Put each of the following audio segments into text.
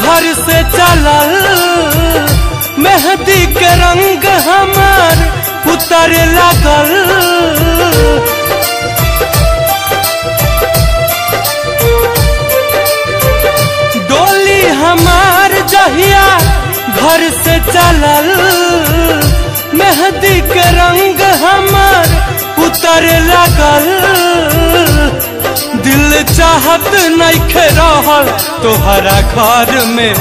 घर से चलल मेहंदी के रंग हमार उतरे लागल। डोली हमार जहिया घर से चलल मेहंदी के रंग हमार उतरे लागल। दिल चाहत नइखे रहल तोहरा घर में,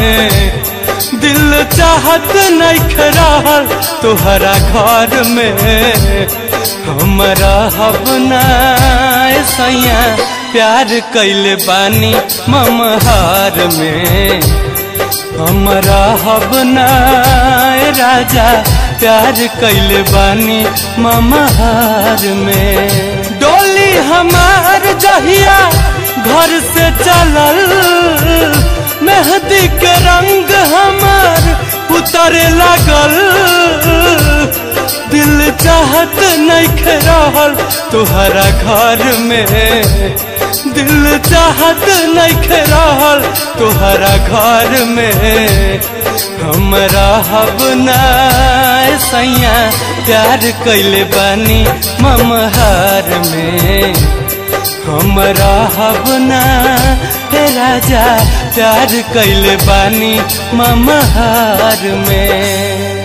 दिल चाहत नइखे रहल तोहरा घर में। हमरा हबना सैया प्यार कैले बानी ममहार में, हमरा हबना राजा प्यार कैले बानी ममहार में। डोली हमार जहिया घर से चलल मेहंदी के रंग हमार उतरे लागल। दिल चाहत नइखे रहल तोहरा घर में, दिल चाहत नइखे रहल तोहरा घर में। हमरा हबना सैया प्यार कैले बानी ममहार में, हमरा हबना राजा प्यार कैले बानी ममहार में।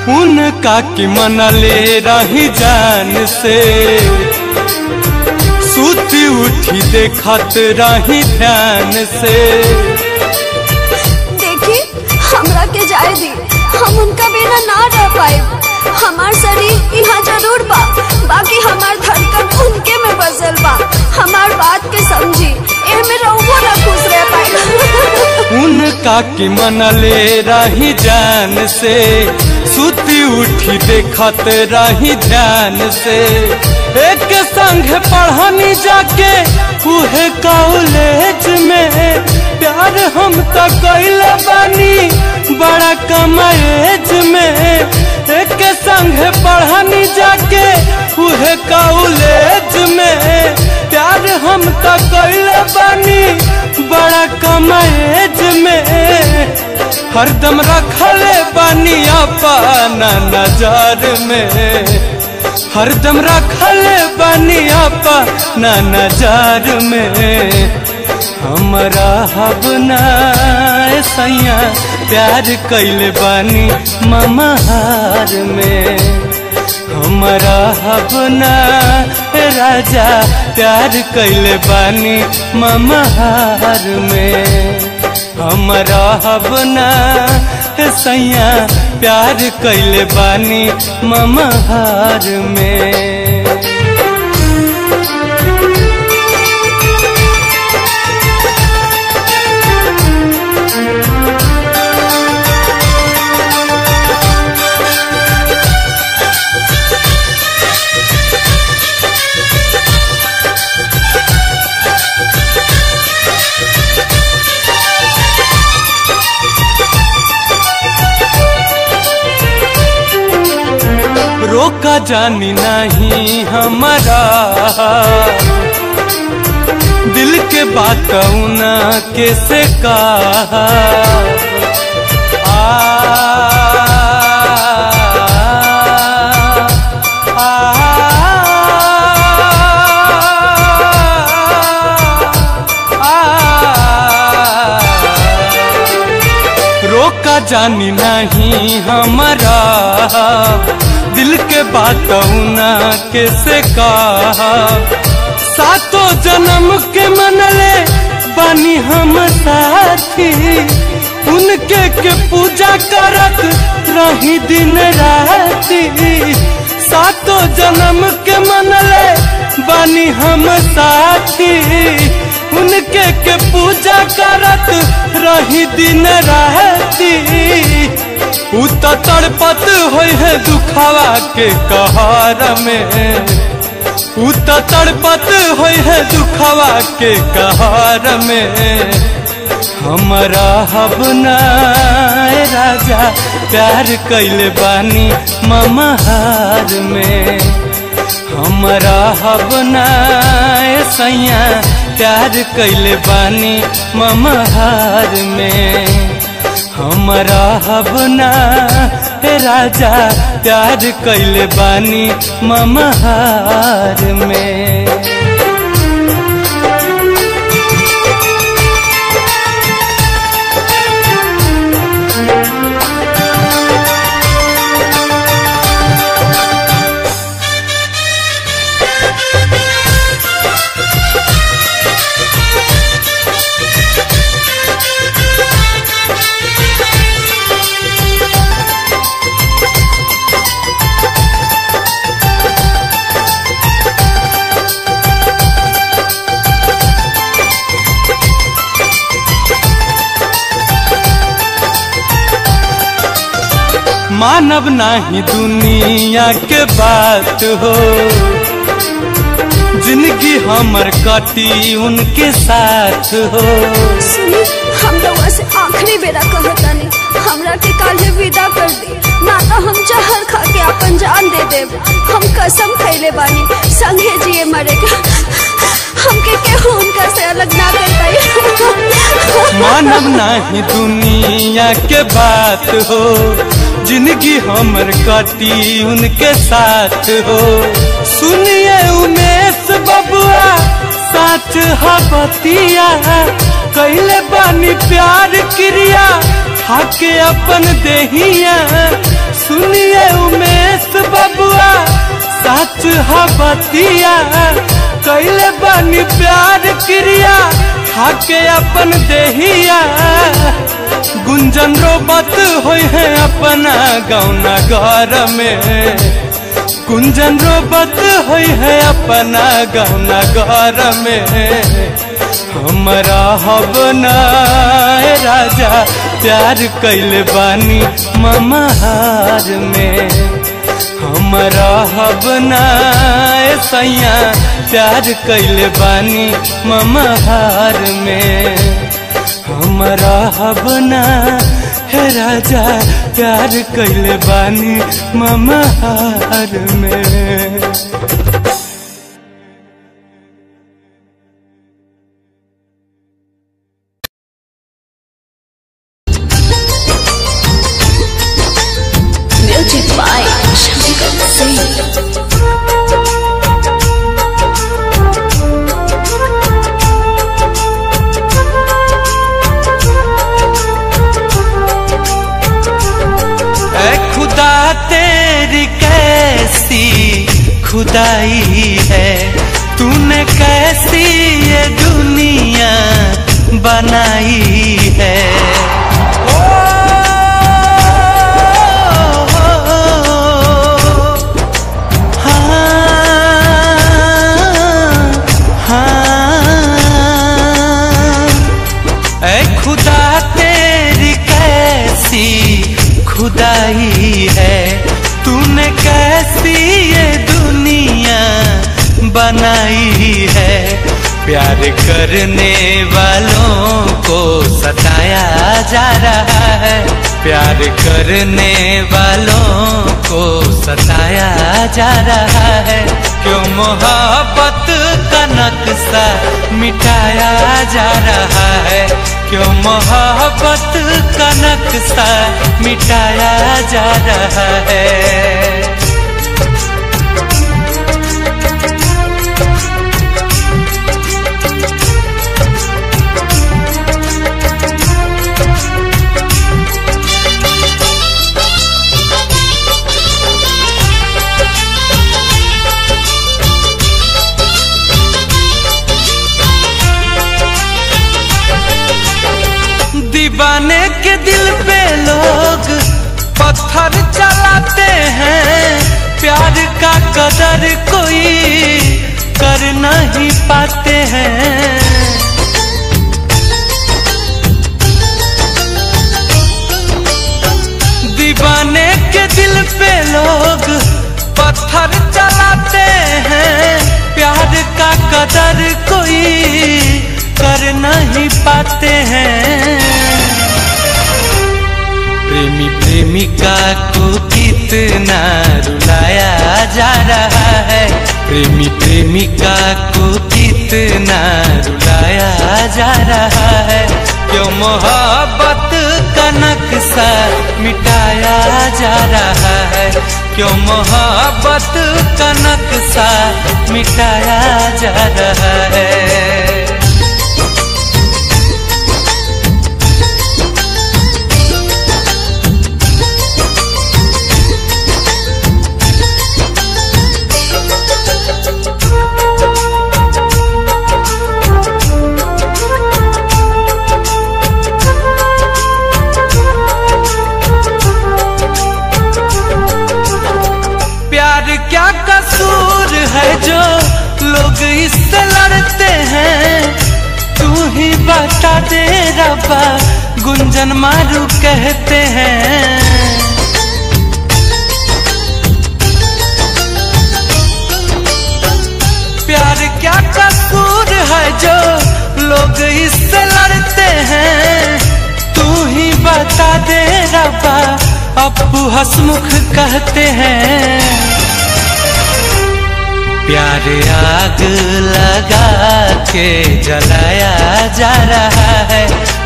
उनका की मनले रही जान से, सूती उठी देखत रही ध्यान से। देखी हमरा के जाए दी, हम उनका बिना ना रह पाए। हमार शरीर यहाँ जरूर बा, बाकी हमार धड़कन उनके में बसल बा। हमार बात के समझी, एमे रहुओ ना खुश रह पाए। उनका की मनले रही जान से, सूती उठी देखत रही ध्यान से। एक संग पढ़नी जाके उहे कॉलेज में, प्यार हम तो कैले बानी बड़ा कम एज में। एक संग पढ़नी जाके उहे कॉलेज में, प्यार हम तो कैले बानी बड़ा कम एज में। हरदम रखले बानी अपना नजर में, हरदम रखले बानी अपना नजर में। हमरा हबना सैया प्यार कैले बानी ममहार में, हमरा हबना राजा प्यार कैले बानी ममहार में। हमरा हबना सैया प्यार कैले बानी ममहार में। रोका जानी नहीं हमारा, दिल के बात ना कैसे कहा। रोका जानी नहीं हमारा, दिल के बात ना कैसे कहा। सातों जन्म के मनले बानी हम साथी, उनके के पूजा करत रही दिन राती। सातों जन्म के मनले बानी हम साथी, उनके के पूजा करत रही दिन राती। उ तो तड़पत होई है दुखवा के कहर में, उ तो तड़पत होई है दुखवा के कहर में। हमरा हबना राजा प्यार कैले बानी ममहार में, हमरा हबना सैया प्यार कैले बानी ममहार में। हमरा हबना राजा प्यार कैले बानी ममहार में। मानव नाही दुनिया के बात हो, जिंदगी हमर कटी उनके साथ हो। सुनी हम लोग से आखिरी बेरा कहतानी, हमरा के काले विदा कर दी, ना तो हम जहर खा के अपन जान दे देब। हम कसम खैले बानी संगे जिए मरेगा, हमके केहू उनका से अलग ना करताई। मानव नाही दुनिया के बात हो, जिंदगी हमर कटी उनके साथ हो। सुनिए उमेश बबुआ साथ हबतिया, कैले बानी प्यार क्रिया हाके अपन देहिया। सुनिए उमेश बबुआ साथ हबतिया, कैले बानी प्यार क्रिया हाके अपन देहिया। गुंजन रोबत होई है अपना गौना घर में, गुंजन रोबत होई है अपना गौना घर में। हमरा हबना राजा प्यार कैले बानी ममहार में, हमरा हबना सैया प्यार कैले बानी ममहार में। हमरा हबना है राजा प्यार कैले बानी ममहार में। Music by Shankar Singh. तेरी कैसी खुदाई है, तूने कैसी ये दुनिया बनाई है। खुदा तेरी कैसी खुदाई है, तूने कैसी ये दुनिया बनाई है। प्यार करने वालों को सताया जा रहा है, प्यार करने वालों को सताया जा रहा है। क्यों मोहब्बत का नक्शा मिटाया जा रहा है, क्यों मोहब्बत का नक्शा मिटाया जा रहा है। दीवाने के दिल पे लोग पत्थर चलाते का कदर कोई कर नहीं पाते हैं। दीवाने के दिल पे लोग पत्थर चलाते हैं। प्यार का कदर कोई कर नहीं पाते हैं। प्रेमी प्रेमिका को कितना रुलाया जा रहा है। प्रेमी प्रेमिका को कितना रुलाया जा रहा है। क्यों मोहब्बत का नक्शा मिटाया जा रहा है। क्यों मोहब्बत का नक्शा मिटाया जा रहा है। क्या कसूर है जो लोग इससे लड़ते हैं। तू ही बता दे रब्बा गुंजन मारू कहते हैं। प्यार क्या कसूर है जो लोग इससे लड़ते हैं। तू ही बता दे रब्बा अप्पू हंसमुख कहते हैं। प्यार आग लगा के जलाया जा रहा है।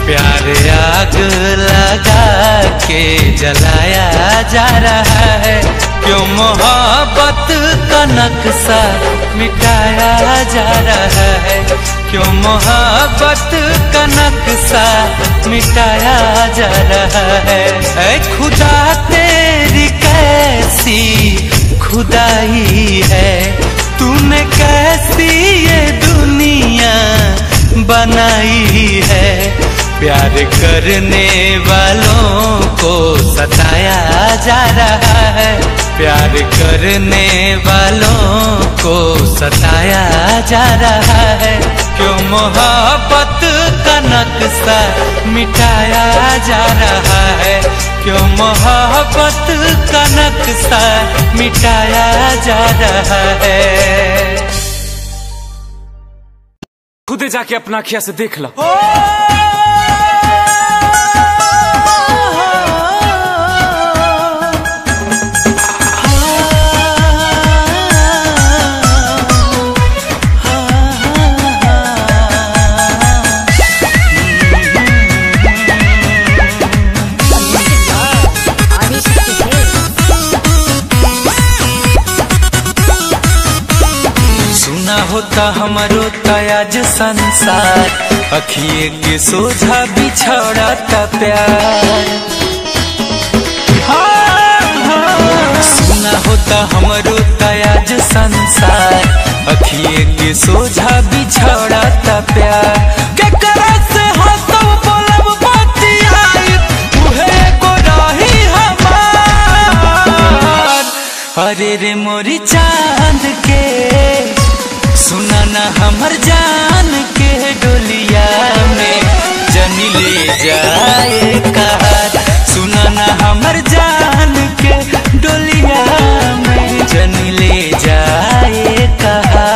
प्यार आग लगा के जलाया जा रहा है। क्यों मोहब्बत का नक्शा मिटाया जा रहा है। क्यों मोहब्बत का नक्शा मिटाया जा रहा है। ऐ खुदा तेरी कैसी खुदाई है। तूने कैसी ये दुनिया बनाई है। प्यार करने वालों को सताया जा रहा है। प्यार करने वालों को सताया जा रहा है। क्यों मोहब्बत का नक्शा मिटाया जा रहा है। क्यों मोहब्बत का नक्शा मिटाया जा रहा है। खुदे जाके अपना आँखिया से देख लो। होता हमारो तयाज संसार। अखिए के सोझा बिछड़ता प्यार। सुना होता हमारो तयाज संसार। अखिए के सोझा बिछड़ता प्यार। केकरा से हंसब बोलब बतियाई उहे को रही हमार। अरे रे मोरी चांद के सुना ना हमर जान के डोलिया में जनी ले जाए कहार। सुना ना हमर जान के डोलिया में जनी ले जाए कहार।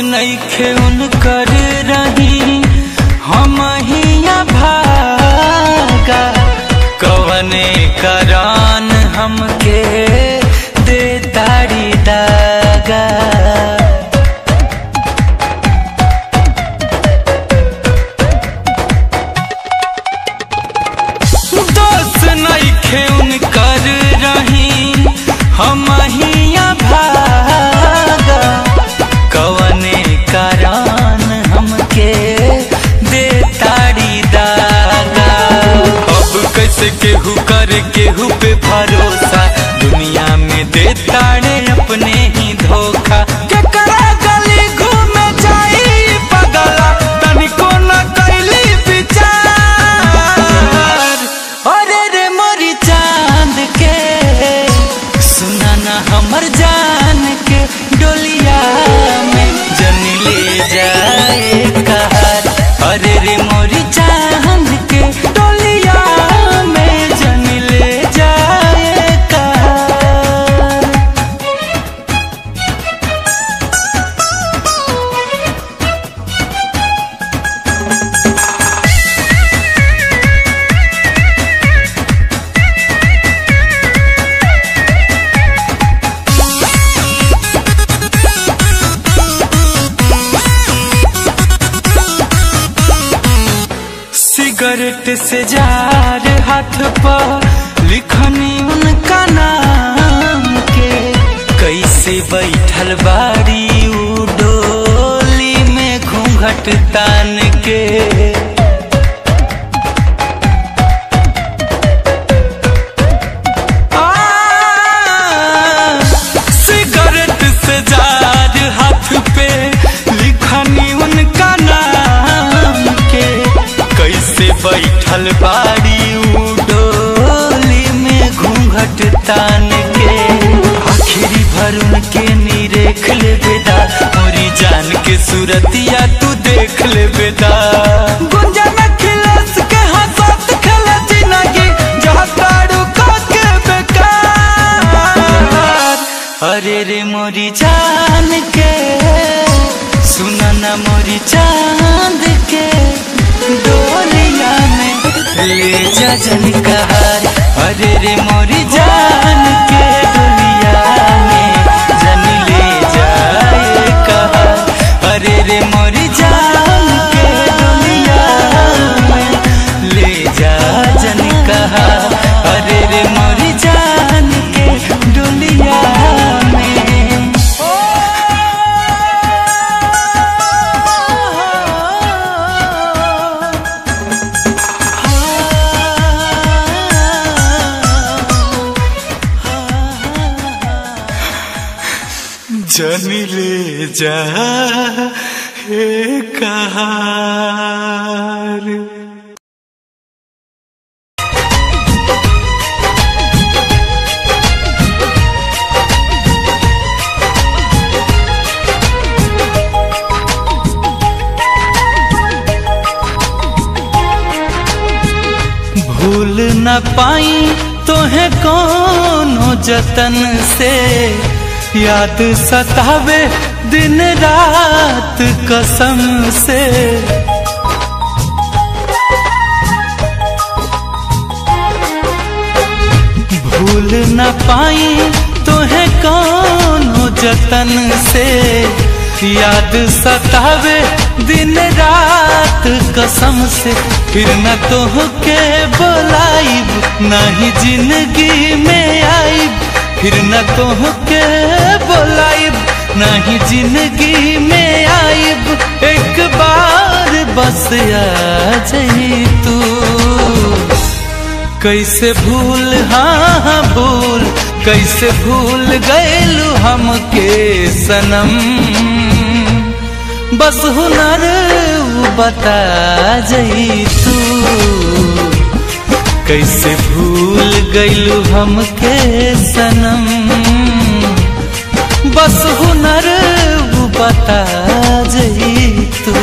नइखे उनकर रही हम हिया भागा। कवने करान हमके दे ताड़ी दागा। दोस्त नइखे उनकर रही हम हिया भागा। कवने करान हमके केहू पे भरोसा, दुनिया में देताड़े अपने ही धोखा। केकरा गली घूमे जाई पगला, तनिको न कैली विचार। अरे रे मोरी चांद के, सुना ना हमर जान के, डोलिया में जन ले जाए कहार। अरे रे मोरी चांद के, डोलिया में जन ले जाए कहार। सिगरेट से जार हाथ पर लिखनी उनका नाम के, कैसे बैठल बाड़ी उ डोली में घूंघट तान के। सिगरेट से जार हाथ पे लिखनी उनका नाम के, कैसे बैठल बाड़ी उ डोली में घूंघट तान के। आखिरी भर उनके निरेख ले बेदा, मोरी जान के सूरतिया तू देख ले बेदा। गुंजा में खिलस के हंसत खेले जिंदगी, जहाँ तारू के बेकार। अरे रे मोरी जान के, सुना ना मोरी चांद के, डोलिया में ले जा जन कहार। अरे रे मोरी जान के, डोलिया में जन ले जाए कहार। अरे रे मोरी जान के, डोलिया में ले जा जन कहार। अरे रे मोरी जान के, डोलिया में। जन ले जा हे कहार। भूल न पाई तोहे कोनो जतन से, याद सतावे दिन रात कसम से। भूल न पाई तोहे कोनो जतन से, याद सतावे दिन रात कसम से। फिर न तोहके बुलाइब, ना ही जिंदगी में आइब। फिर न तोहके बुलाइब, ना ही जिंदगी में आइब। एक बार बस आ जाई तू, कैसे भूल, हाँ भूल, कैसे भूल गैलू हमके सनम। बस हुनर बता जाई तू, कैसे भूल गैलू हमके सनम। बस हुनर बता जाई तू।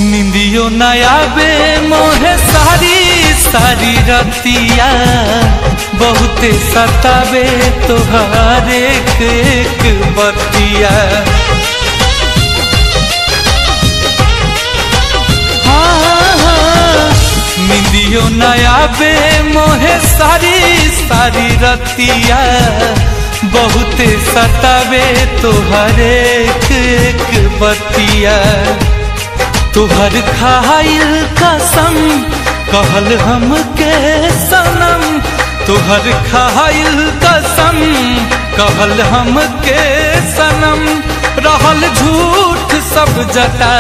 निंदियो नया बे मोहे सारी सारी रतिया, बहुते सतावे तोहार एक एक बतिया। हाँ, निंदियो नया बे मोहे सारी सारी रतिया बहुते सतावे तोहर एक एक बतिया। तोहर खाइल कसम कहल हमके सनम, तोहर खाइल कसम कहल हमके सनम। रहल झूठ सब जता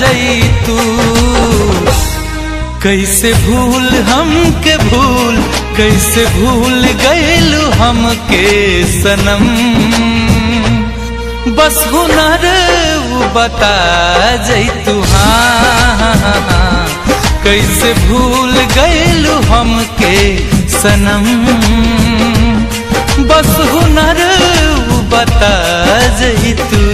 जैतू, कैसे भूल हमके भूल, कैसे भूल गइलू हमके सनम। बस हुनर बता जैतू, हाँ कैसे भूल गइलू हमके सनम। बस हुनर बता जैतू।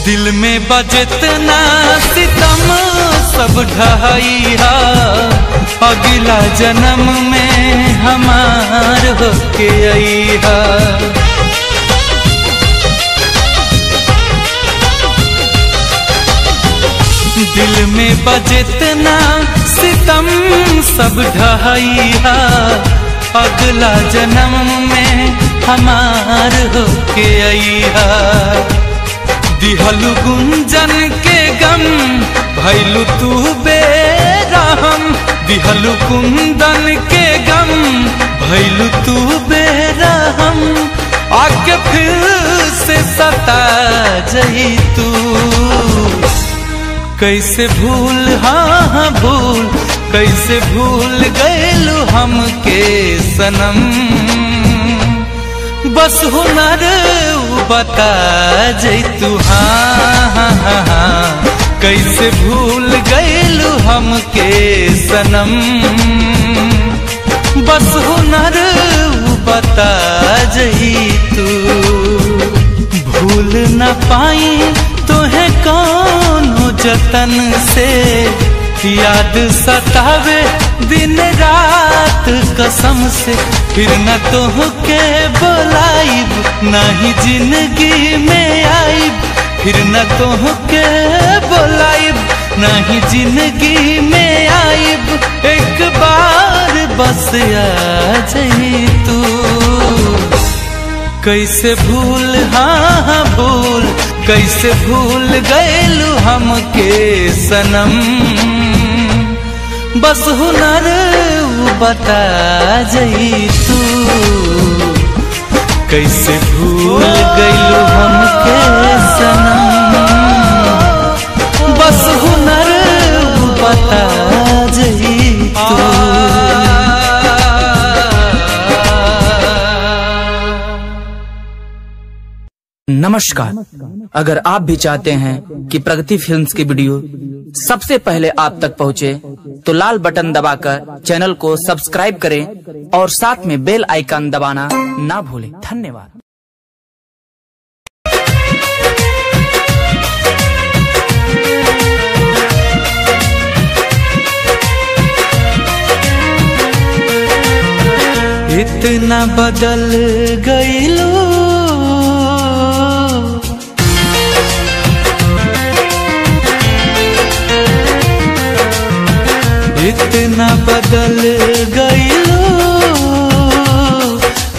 दिल में बजतना सितम सब ढहाइया, अगला जन्म में हमार होके आइहा। दिल में बजतना सितम सब ढहाइया, अगला जन्म में हमार होके आइहा। दिहलु गुंजन के गम भैलू तू बेरहम, दिहलु कुंदन के गम भैलू तू बेरहम। आके फिर से सता जैतू, कैसे भूल हाँ भूल, कैसे भूल गइलू हमके सनम। बस हुनर बता जैतू, हाँ कैसे भूल गइलू हमके सनम। बस हुनर बता जैतू। भूल न पाई तोहें कौनो जतन से, याद सतावे दिन रात कसम से। फिर न तोहके बुलाइब नहीं जिंदगी में आइब, फिर न तोहके बुलाइब नहीं जिंदगी में आइब। एक बार बस आ जैतू, कैसे भूल हाँ भूल, कैसे भूल गइलू हमके सनम। बस हुनर बता जैतू, कैसे भूल गइलू हमके सनम। बस हुनर बता जैतू। नमस्कार, अगर आप भी चाहते हैं कि प्रगति फिल्म्स की वीडियो सबसे पहले आप तक पहुंचे, तो लाल बटन दबाकर चैनल को सब्सक्राइब करें और साथ में बेल आइकन दबाना ना भूलें। धन्यवाद। इतना बदल गइलू, इतना बदल गइलू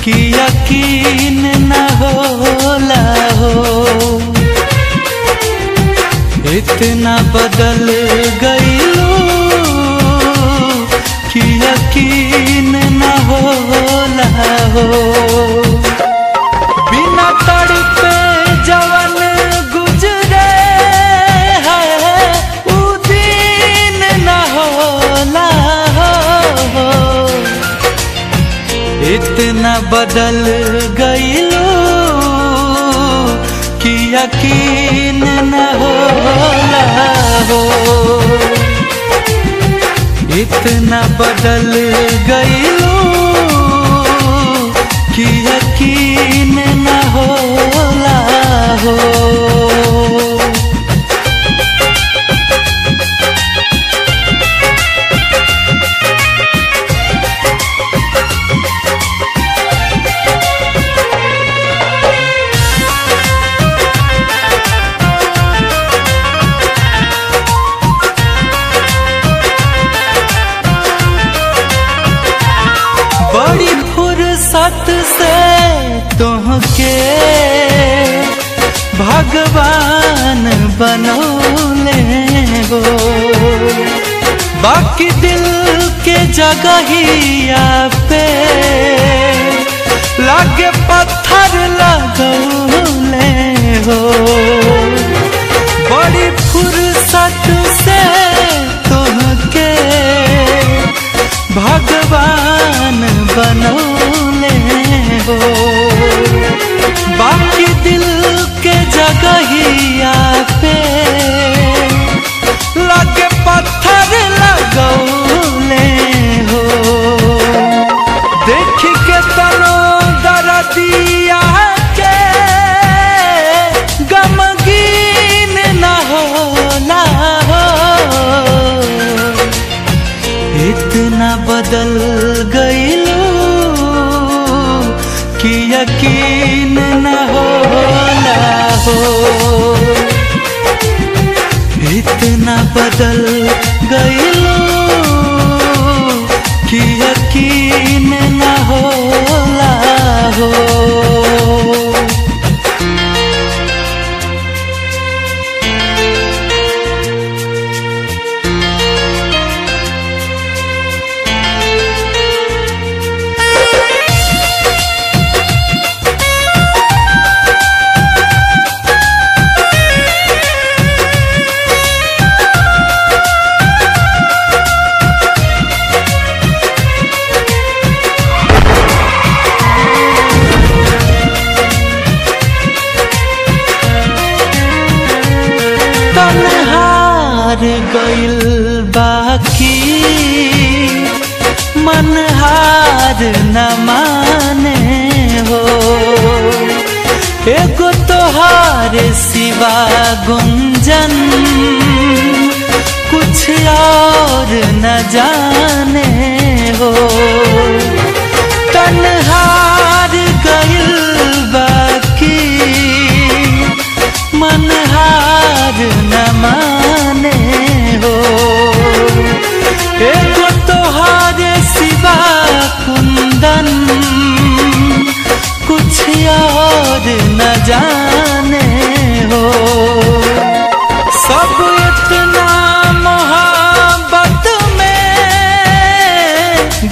कि यकीन न होला हो। इतना बदल गइलू कि यकीन न होला हो। बिना तड़पे जवन गुजरे है उ दिन न होला हो। इतना बदल गइलू कि यकीन न होला हो। इतना बदल गइलू कि यकीन न होला हो। भगवान बनौले हो। बाकी दिल के जगहिया पे लागे पत्थर लगौले हो। बड़ी फुर्सत से तुमके भगवान बनौले हो। बाकी दिल के जगहिया पे लागे पत्थर लगौले हो। देख के तनो दर्दिया के गमगीन न होला हो। इतना बदल गईलू कि यकीन न होला हो। इतना बदल गईलू कि यकीन न होला हो। हार गइल बाकी मन हार न माने हो। एगो तोहार सिवा गुंजन कुछ और न जाने हो। तन हार गइल बाकी मन हार न माने हो। एगो तोहार सिवा कुंदन कुछ और न जाने हो। सब इतना मोहब्बत में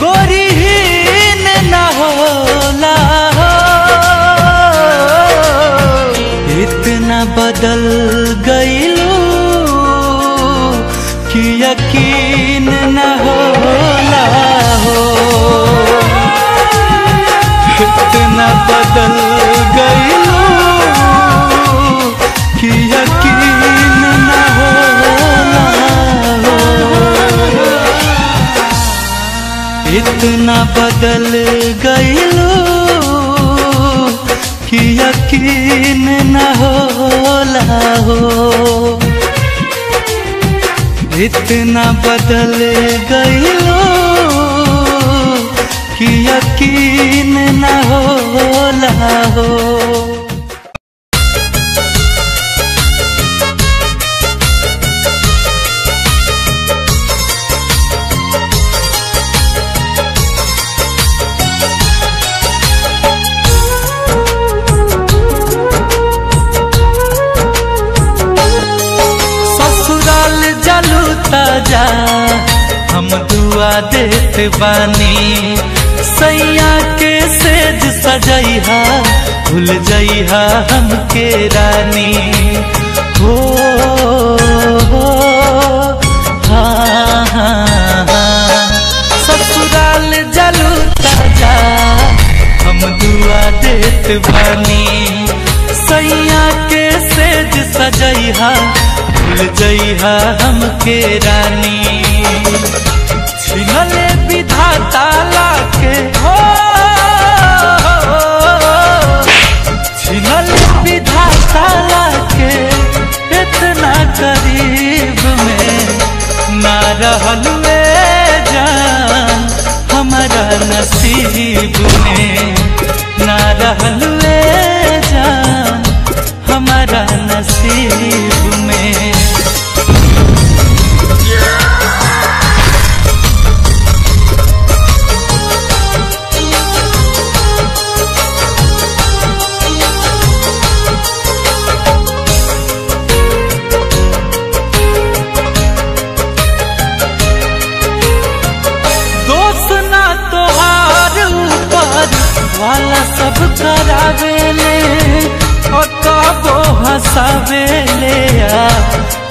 गोरीहीन न होला हो। इतना बदल गईलू कि यकीन न होला हो। इतना बदल गईलू कि यकीन न होला हो। इतना बदल गईलू कि यकीन न होला हो। इतना बदल गईलो कि यकीन न होला हो। जा हम दुआ देत बानी सैया के सेज सजैहा भूल जइहा हमके रानी हो। हाँ हाँ हाँ ससुराल जलू ताजा हम दुआ देत बानी सैया के सेज सजैहा भूल जइहा हमके रानी। छिनले विधाता लाके हो छिनले विधाता लाके इतना करीब में ना रहलुए जान हमारा नसीब में ना रहलुए जान हमारा नसीब में।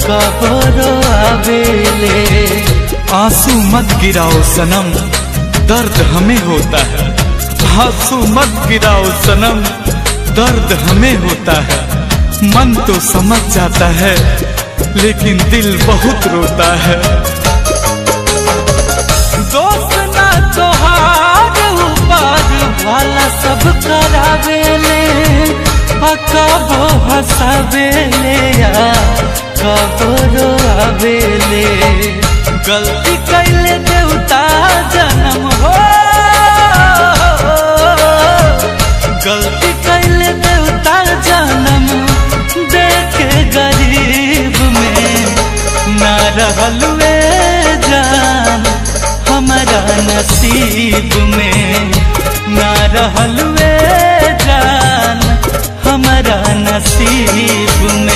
कबरो आवेले। आंसू मत गिराओ सनम, दर्द हमें होता है। आंसू मत गिराओ सनम, दर्द हमें होता है। मन तो समझ जाता है लेकिन दिल बहुत रोता है। दोस्त ना तोहार ऊपर वाला सब करावेले, कबो हंसावेले या कबो रोआवेले। गलती कैले देवता जन्म हो, गलती कैले देवता जन्म देखे गरीब में। ना रहल वे जान हमारा नसीब में, ना रहल वे जान हमारा नसीब में।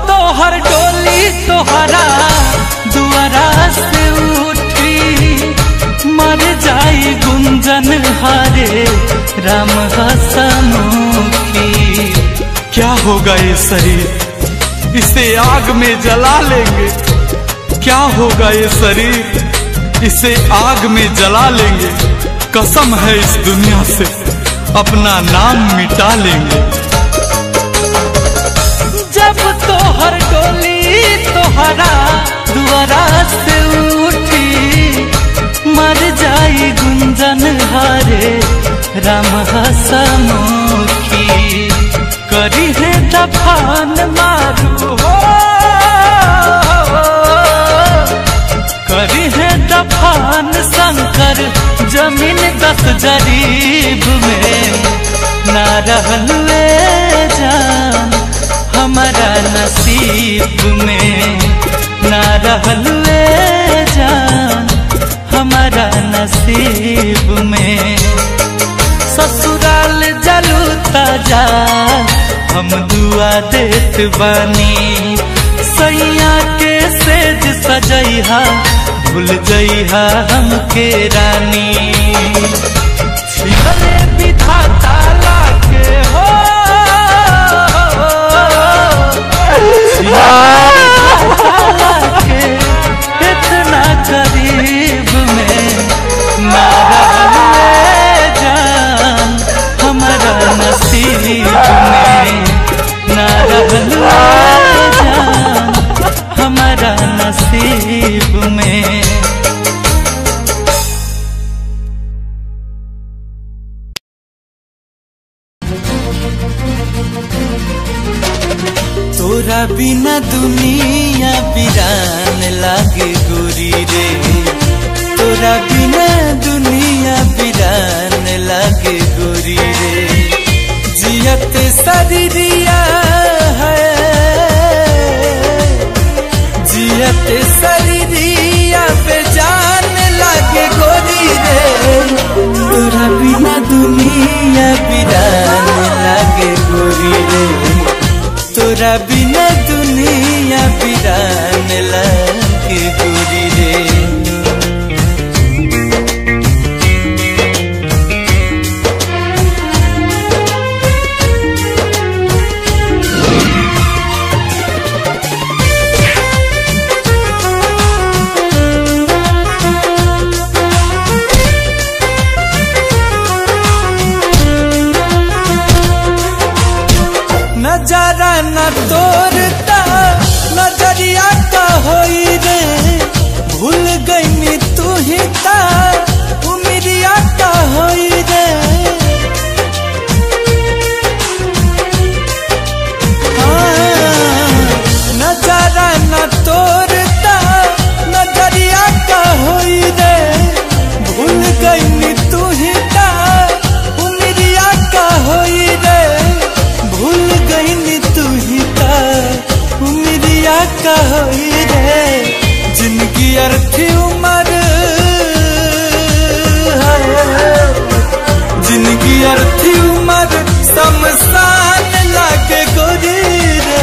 तोहर डोली तोहरा दुआरा से उठी, मर जाई गुंजन हारे राम हसमुखी। क्या होगा ये शरीर, इसे आग में जला लेंगे। क्या होगा ये शरीर, इसे आग में जला लेंगे। कसम है इस दुनिया से अपना नाम मिटा लेंगे। जब तोहर डोली तोहरा दुआरा से उठी, मर जाई गुंजन हारे राम हसमुखी। करी है दफान मारू हो, करी है दफान शंकर जमीन 10 जरीब में। ना रहल वे जान हमारा नसीब में, ना रहल वे जान हमारा नसीब में। ससुराल जलूता जा हम दुआ देत बानी, सैया के सेज सजैहा भूल जइहा हमके रानी। छिले विधाता लाके हो, के इतना करीब में। ना रहल जान हमारा नसीब में, ना रहल जान हमारा नसीब में। तोरा बिना दुनिया वीरान लागे गोरी रे, तोरा बिना दुनिया वीरान लागे गोरी रे। जियत शरीरिया है, जियत शरीरिया बेजान लागे गोरी रे। तोरा बिना दुनिया वीरान लागे गोरी रे, तोरा बिना दुनिया वीरान लागे गोरी रे। नजारा न तोरता नजरिया का होई रे, भूल गई तू ही ता उमरिया का होई रे। नजारा न तोरता नजरिया का होई रे, भूल गई तू ही ता उमरिया का होई रे। भूल गई तू ही ता शमशान लागे गोरी रे,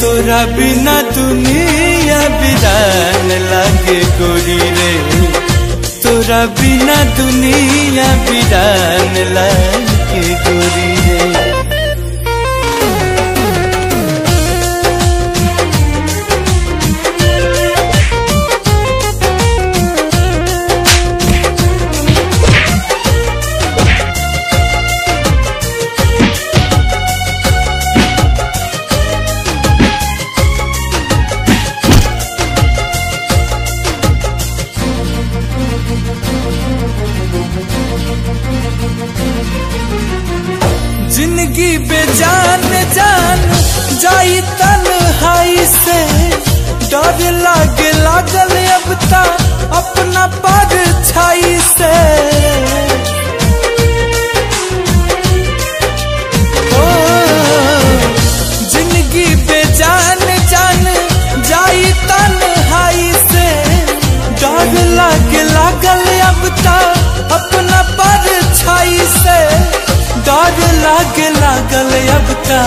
तोरा बिना दुनिया वीरान लागे गोरी रे, तोरा बिना दुनिया वीरान लागे गोरी रे। जिंदगी बेजान जान जाई तन्हाई से, डर लागे लागल अब ता अपना परछाई से। ओ जिंदगी बेजान जान जाई तन्हाई से, डर लागे लागल अब ता अपना परछाई से, डर लागे लागल अब ता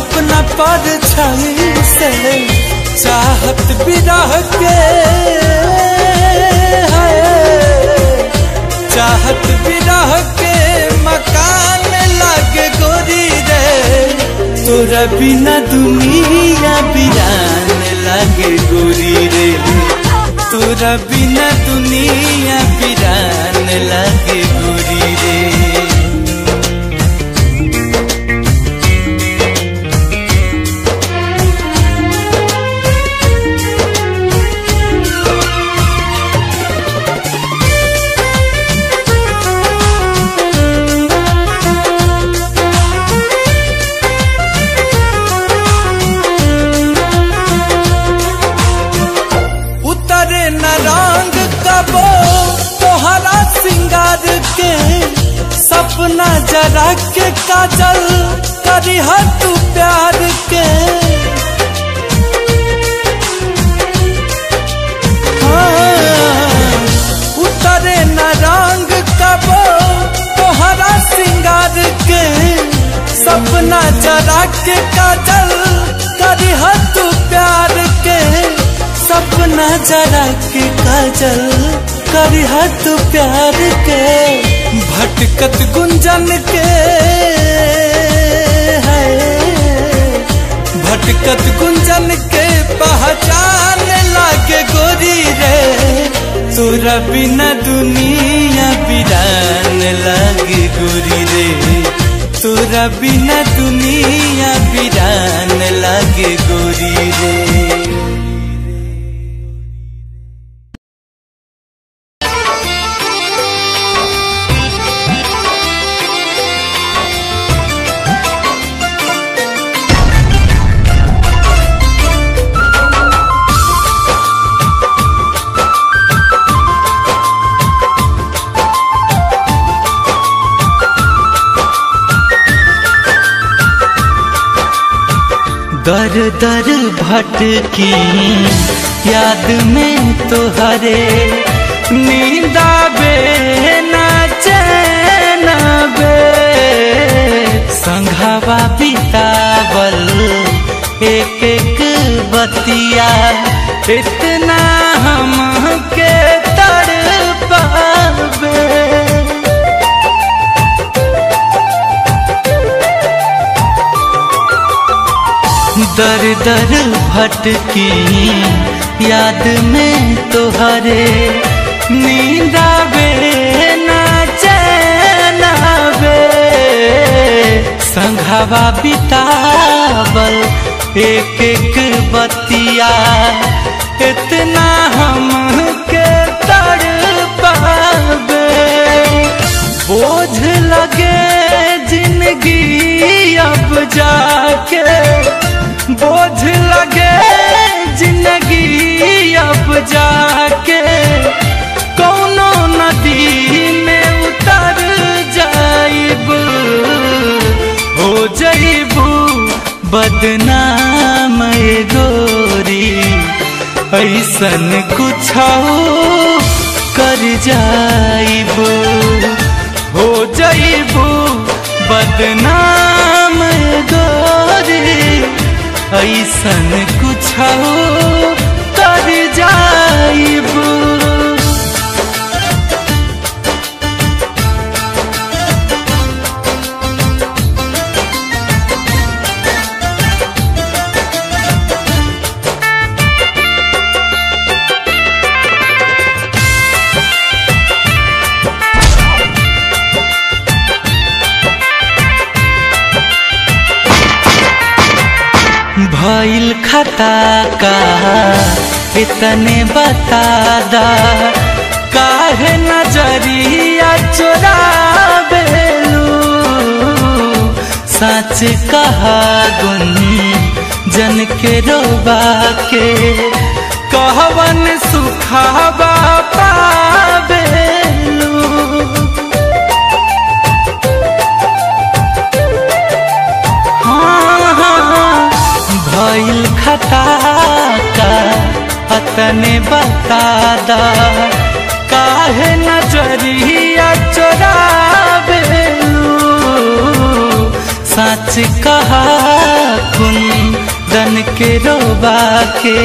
अपना परछाई से। चाहत विरह के है, चाहत विरह के मकान लागे गोरी रे, तोरा बिना दुनिया वीरान लागे गोरी रे, तोरा बिना दुनिया वीरान लागे गोरी रे। सपना जरा के काजल करी तू प्यार के, उतरे न रंग कबो तोहरा सिंगार के, सपना जरा के काजल करी तू प्यार के, सपना जरा के काजल करी तू प्यार के। भटकत गुंजन के है, भटकत गुंजन के पहचान लागे गोरी रे, तोरा बिना दुनिया वीरान लागे गोरी रे, तोरा बिना दुनिया वीरान लागे गोरी रे। दर दर भटकी याद में तोहरे, नींद आवे ना चैन आवे, संघवा बितावल एक एक बतिया, इतना हमके तड़पावे। दर दर भटकी याद में तोहरे, नींद आवे ना चैन आवे, संघवा बितावल एक एक बतिया, इतना हमके तड़पावे। बोझ लगे जिंदगी अब जाके, बोझ लगे जिंदगी अब जाके, कौनो नदी में उतर जाइब, हो जाइबू बदनाम गोरी, ऐसन कुछ कर जाइबू, हो जाइबू बदनाम खता का इतने बता दा, काहे नजरिया चुरावेलू, सच कहा गुंजन के रोबा के, कहवन सुखावा पावेलू। भइल खता का तने बता दा, काहे नजरिया चुरावेलू, सच कहा कुंदन के रोबा के,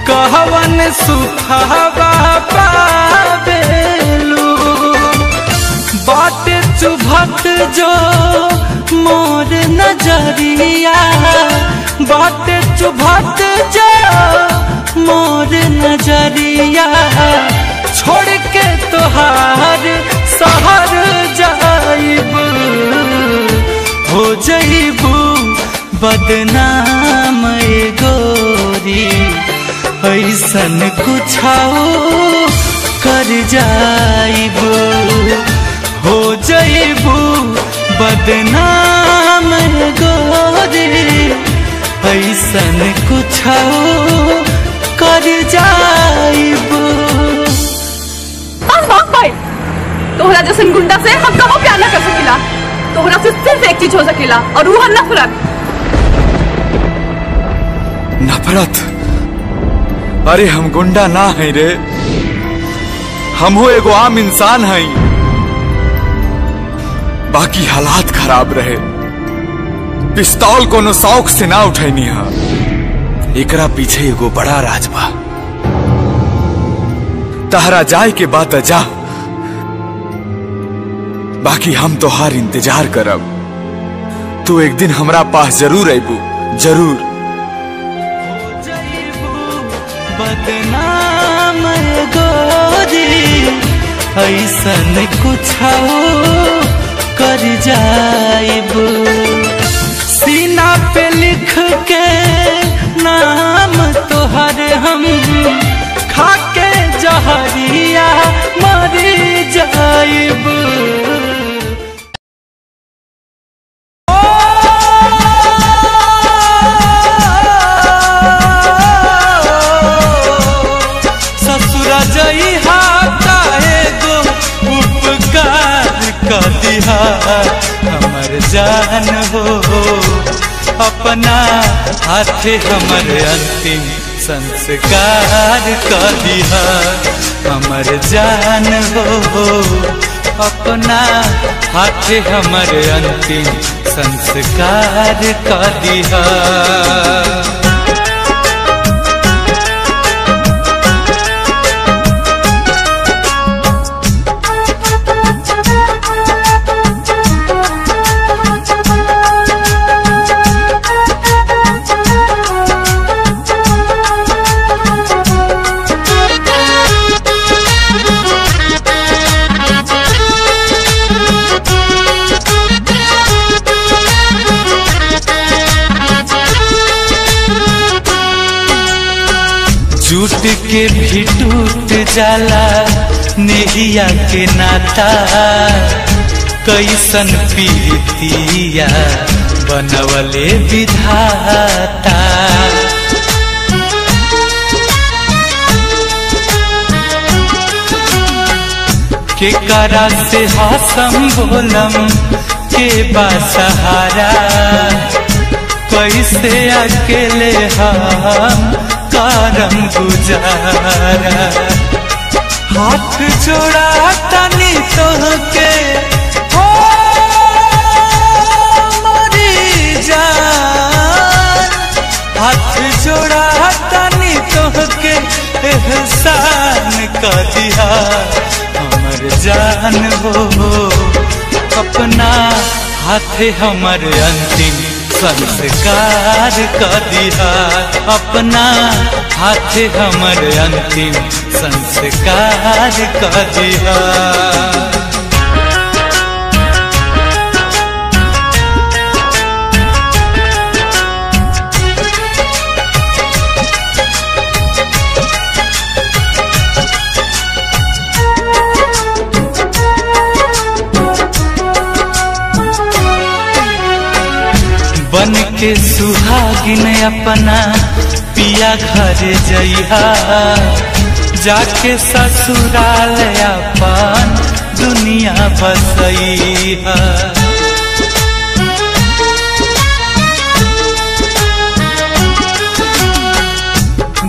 कहवन सुखावा पावेलू। बात चुभत जो मोर नजरिया, बात चुभत जो मोर नजरिया, छोड़ के तोहार शहर जाइब, हो जाइबू बदनाम गोरी, ऐसन कुछ कर जाइब, हो जाइबू बदनाम गोरी, ऐसन कुछ कर जाइब। तोहरा जैसन गुंडा से हम कबो प्यार न कर सकिला, तोहरा से सिर्फ एक चीज हो सकिला और वो है नफरत। नफरत? अरे हम गुंडा ना है रे, हम हो एगो आम इंसान है। बाकी हालात खराब रहे, पिस्तौल कोनो शौक से ना उठैनी है, एकरा पीछे एगो बड़ा राज बा। तहरा जाए के बात जा, बाकी हम तोहार इंतजार करब, तू एक दिन हमरा पास जरूर आइबू, जरूर। बदनाम गोरी, ऐसन कुछ कर जाइब, सीना पे लिख के नाम तोहर हम, खाके जहरिया मरी जाइब। ससुरा जइहा काहे गो उपकार कर दिहा, हमर जान हो अपना हाथे हमर अंतिम संस्कार कर दिहा, हमर जान हो अपना हाथे हमर अंतिम संस्कार कर दिहा। टूट के भी टूट जाला नेहिया के नाता, कैसन पीतिया बनवले विधाता। के करा से हासम बोलम के बासहारा, कैसे अकेले हम करम गुजारा। हाथ जोड़ा तनी तोहके हो मोरी जान, हाथ जोड़ा तनी तोहके एहसान कर दिया। हमर जान हो अपना हाथे हमर अंतिम संस्कार कर दिया, अपना हाथे हमर अंतिम संस्कार कर दिया। बन के सुहागिन अपना पिया घर जइहा, जाके ससुराल अपन दुनिया बसइहा।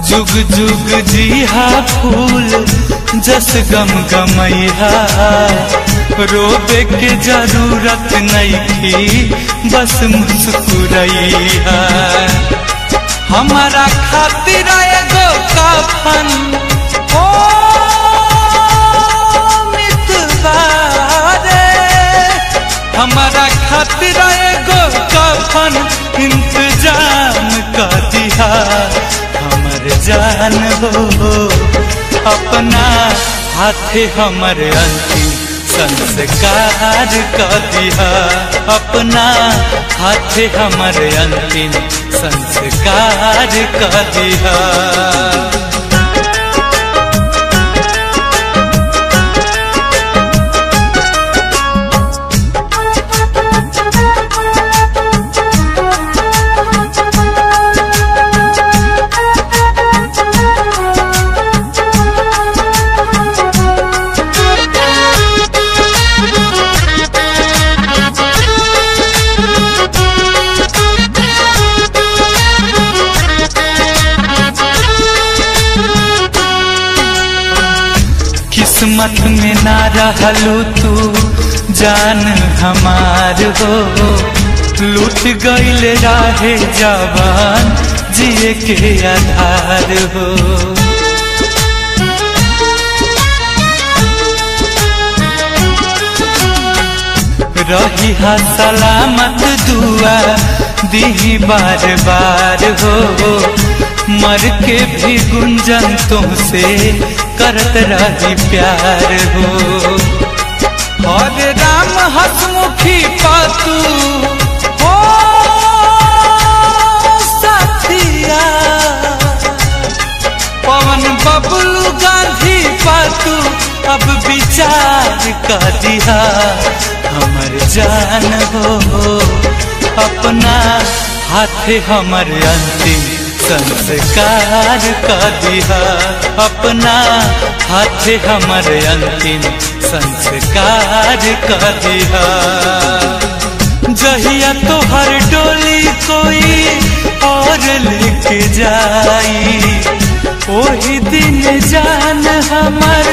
जुग जुग जीहा फूल जस गम गमैहा, रोबे के जरूरत नइखी बस मुस्कुरैहा। हमारा खातिर एगो कफन ओ मितवा रे, हमारा खातिर एगो कफन इंतजाम कर दिहा। हमर जान हो अपना हाथे हमर अंतिम संस्कार कर दिहा, अपना हाथे हमर अंतिम संस्कार कर दिहा। किस्मत में ना रहलू तू जान हमार हो, लूट गईल राहे जवान जिए के आधार हो। रही हा सलामत दुआ दी बार बार हो, मर के भी गुंजन तुमसे करत रही प्यार हो। और राम हसमुखी पातू हो साथिया, पवन बबलू गांधी पातू अब विचार कर दिया। हमर जान हो अपना हाथे हमर अंतिम संस्कार कर दिहा, अपना हाथे हमर अंतिम संस्कार कर दिहा। जहिया तोहर डोली कोई और लेके जाई, ओही दिन जान हमर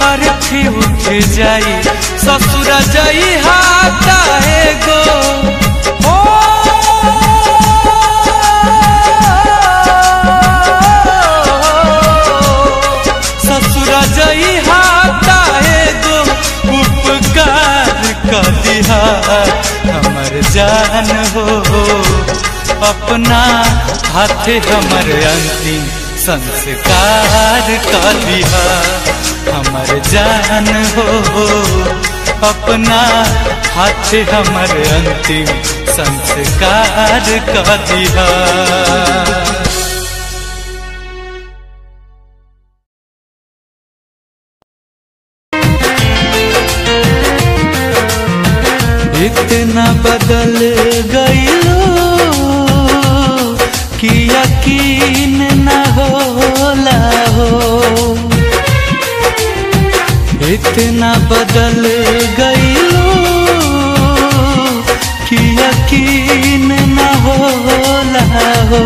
अर्थी उठ जाई। ससुर जई हाथा एगो ओ ससुर जई हाथा एगो उपकार कर दिहा। हमर जान हो अपना हाथे हमर अंतिम संस्कार कर दिहा। हमर जान हो अपना हाथे हमर अंतिम संस्कार कर दिहा। इतना बदल गईलो कि यकीन न होला हो, इतना बदल गईलो कि यकीन न होला हो।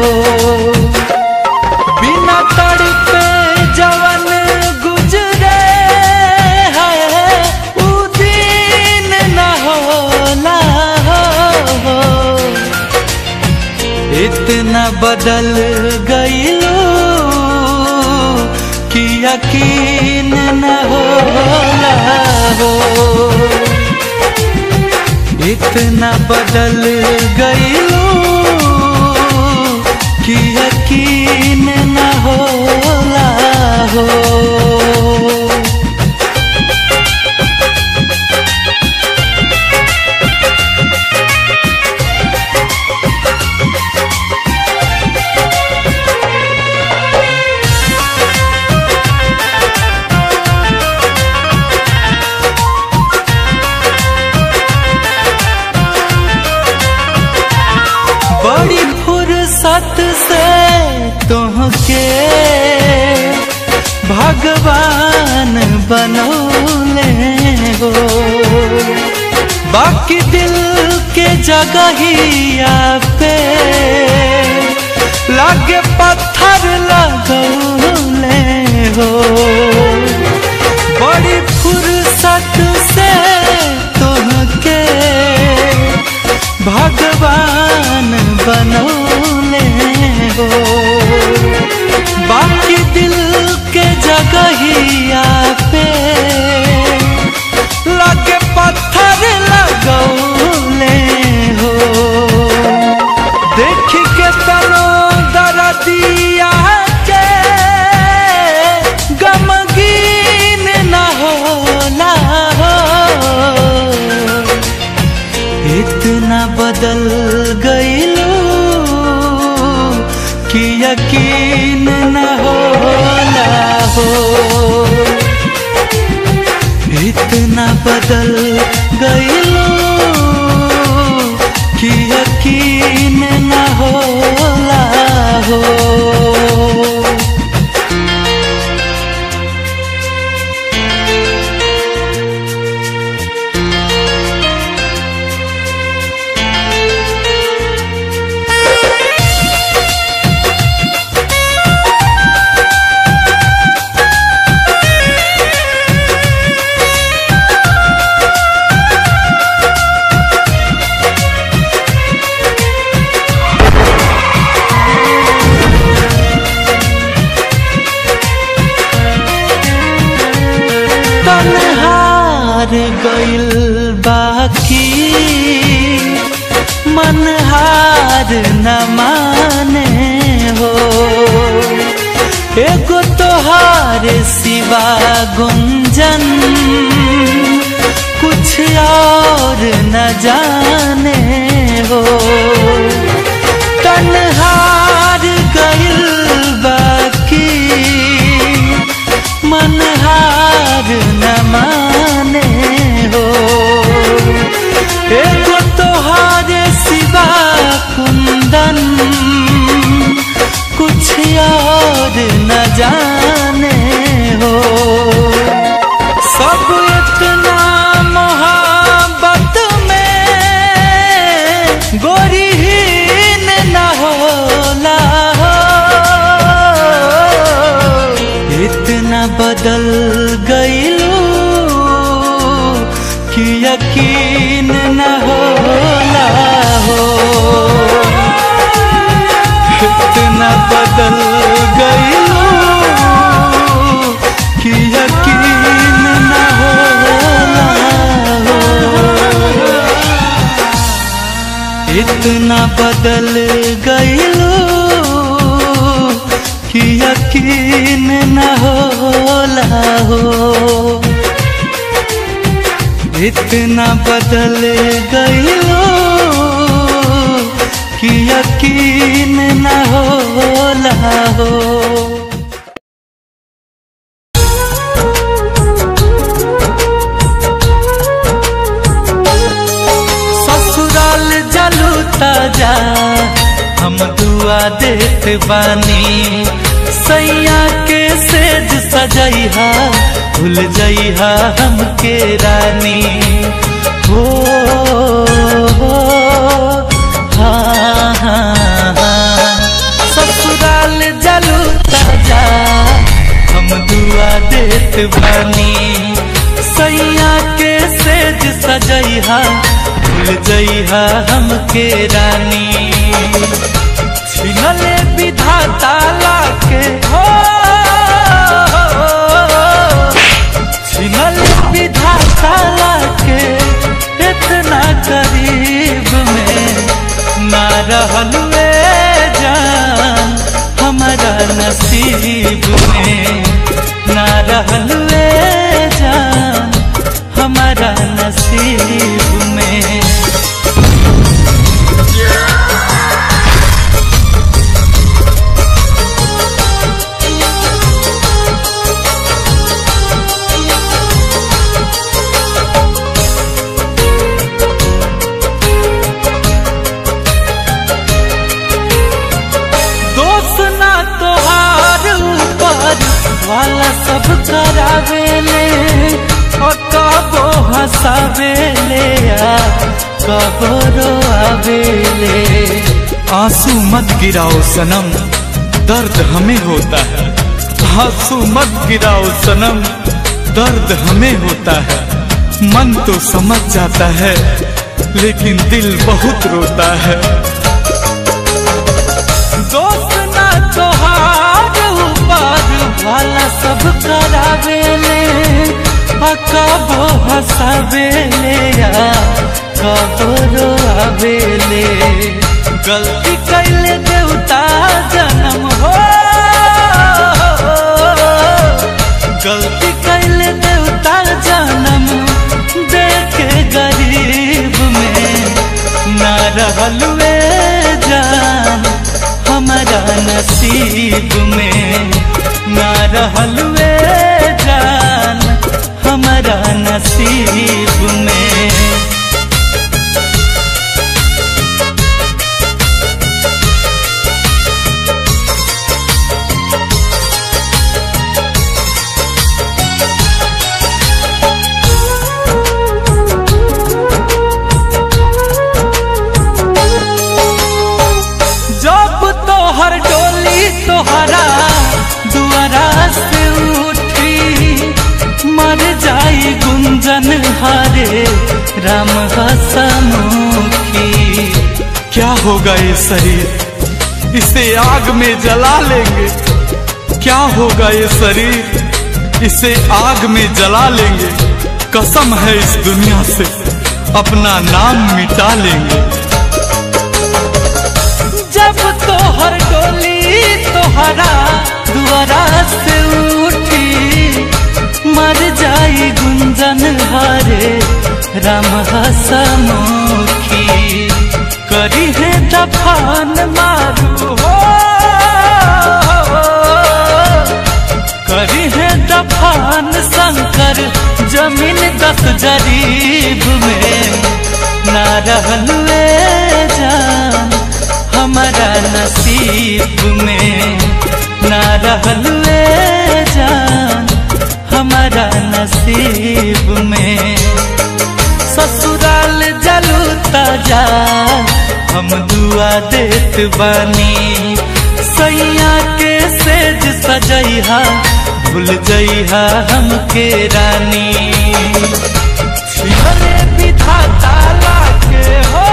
बिना तड़पे जवन गुजरे है उ दिन न होला हो। इतना बदल गईलो कि यकीन न होला हो। इतना बदल गईलो कि यकीन न होला हो। बड़ी फुर्सत से तुहके भगवान बनौले हो, बाकी दिल के जगहिया पे लागे पत्थर लगौले हो। बड़ी फुर्सत से तुहके भगवान बनौले हो, बाकी दिल के जगहिया पे लगे पत्थर लगौले हो। देख के तनो दरदिया के गमगीन न होला हो, इतना बदल गइलू कि यकीन न होला हो। इतना बदल गइलू कि यकीन न होला हो। तन्हार गइल बाकी मनहार न माने हो, एगो तोहार सिवा गुंजन कुछ और न जाने हो। तन्हार गइल बाकी मनहार न माने हो, एगो तोहार सिवा कुंदन कुछ और न जाने हो। सब इतना मोहब्बत में गोरीहीन न होला हो, इतना बदल गइलू कि यकीन न होला हो। इतना बदल गइलू कि यकीन न होला हो। इतना बदल गइलू कि यकीन न होला हो। इतना बदल गइलू कि यकीन न होला हो। ससुराल जलू ताजा हम दुआ देत बानी, सैया के सेज सजैहा भूल जइहा हमके रानी हो। हाँ हाँ हाँ ससुराल जलू ताजा हम दुआ देत बानी, सैया के सेज सजैहा भूल जइहा हमके रानी। छिनले विधाता लाके हो, छिनले विधाता लाके इतना करीब में ना रहलू जान हमारा नसीब में, ना रहलू जान हमारा नसीब में। कबरो आवेले। आंसू मत गिराओ सनम, दर्द हमें होता है। आंसू मत गिराओ सनम, दर्द हमें होता है। मन तो समझ जाता है लेकिन दिल बहुत रोता है। दोस्त ना तोहार ऊपर वाला सब करावेले, कबो हंसावेले या कबो रोआवेले। गलती कैले देवता जन्म हो, गलती कैले देवता जन्म देखे गरीब में। ना रहल वे जान हमारा नसीब में, ना रहल वे जान हमारा नसीब में। जब तोहर डोली तोहरा दुआरा से उठी, मर जाई गुंजन हारे राम हसमुखी। क्या होगा ये शरीर, इसे आग में जला लेंगे। क्या होगा ये शरीर, इसे आग में जला लेंगे। कसम है इस दुनिया से अपना नाम मिटा लेंगे। जब तोहर डोली तोहरा दुआरा से उठी, मर जाई गुंजन हारे राम हसमुखी। करी है दफान मारू हो, करी है दफान शंकर जमीन 10 जरीब में। ना रहल वे जान हमारा नसीब में, ना रहल वे जान हमारा नसीब में। ससुराल जलू ताजा हम दुआ देत बानी, सैया के सेज सजैहा भूल जइहा हमके रानी। छिहरे विधाता लाके हो,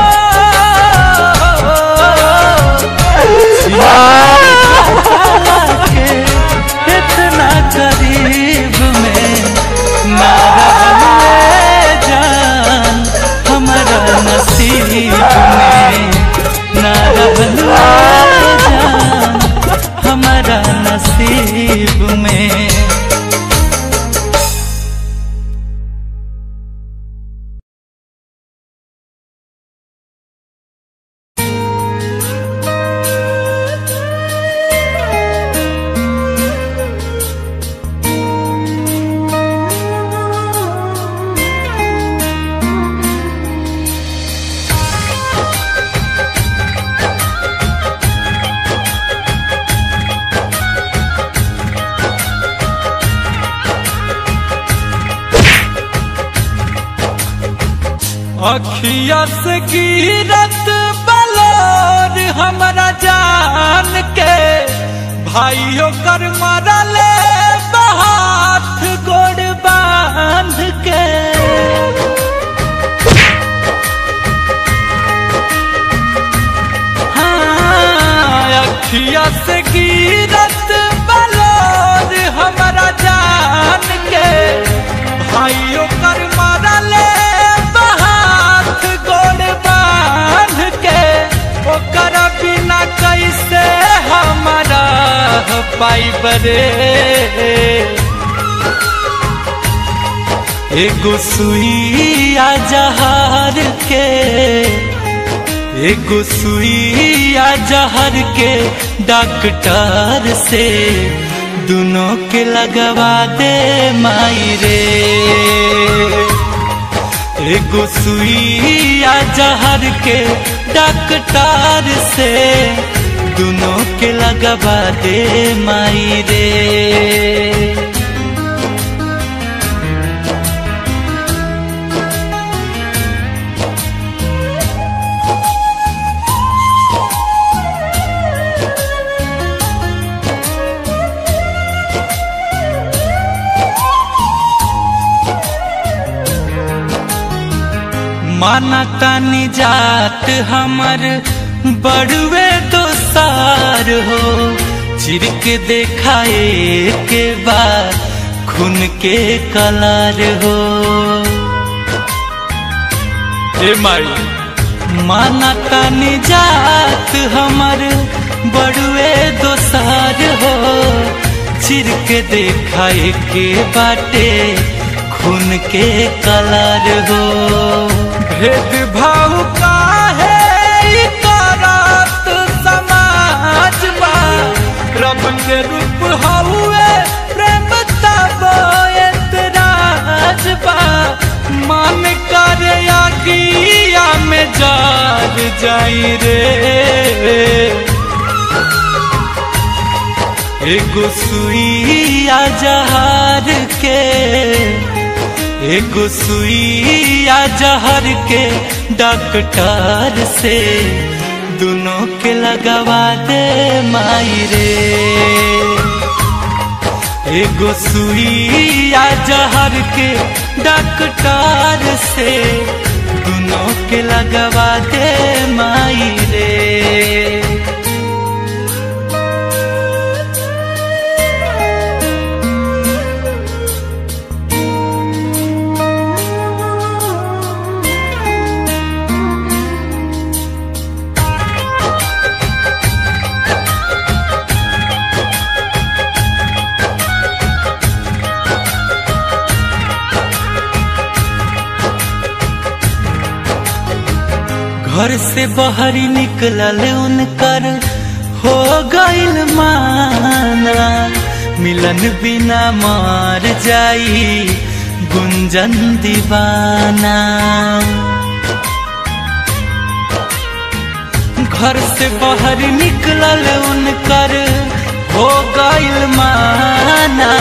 के इतना करीब में। ना रहल जान हमारा नसीब में, ना रहल जान हमारा नसीब में। अखिया से गिरत बलोर हमारा जान के, भाइयों कर मरले हाथ गोड़ बांध के। हाँ, अखिया से गिरत बलोर हमारा जान के, भाइयों कर मरले ओकर बिना कैसे हमारा पाई बरे। एगो सुइया जहर के, एगो सुइया जहर के डॉक्टर से दोनों के लगवा दे माई रे। एगो सुइया जहर के डॉक्टर से दोनों के लगवा दे माई रे। माना तानी जात हमर बड़ुए दोसार हो, चिर के देखाए के बाद खून के कलार हो। ए माई माना तानी जात हमर बड़ुए दोसार हो, चिर के देखाए के बाटे खून के कलार हो। भेदभाव काहे करत समाज बा, रब के रूप हउए प्रेम तब एतराज बा। मान कर आगिया में जार जाई रे, एगो सुइया जहर के, एगो सुइया जहर के डॉक्टर से दोनों के लगवा दे माई रे। एगो सुइया जहर के डॉक्टर से दोनों के लगवा दे माई रे। घर से बाहर निकलल उनकर हो गइल माना, मिलन बिना मर जाई गुंजन दीवाना। घर से बाहर निकलल उनकर हो गइल माना,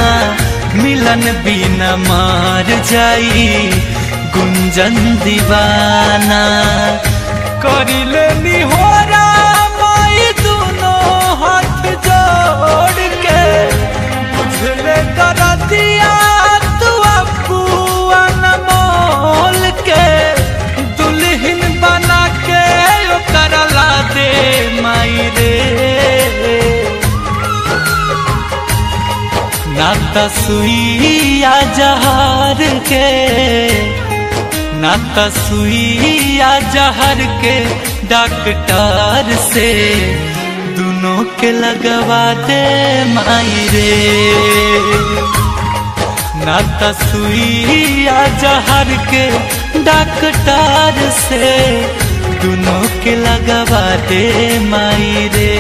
मिलन बिना मर जाई गुंजन दीवाना। करिले निहोरा माई दोनों हाथ जोड़ के, बुझले कर दिया तू अबुआ अनमोल के। दुल्हन बना के ओकर ला दे माई रे, नाता सुइया जहर के, नाता सुइया जहर के डॉक्टर से दोनों के लगवा दे माई रे। नाता सुइया जहर के डॉक्टर से दोनों के लगवा दे माई रे।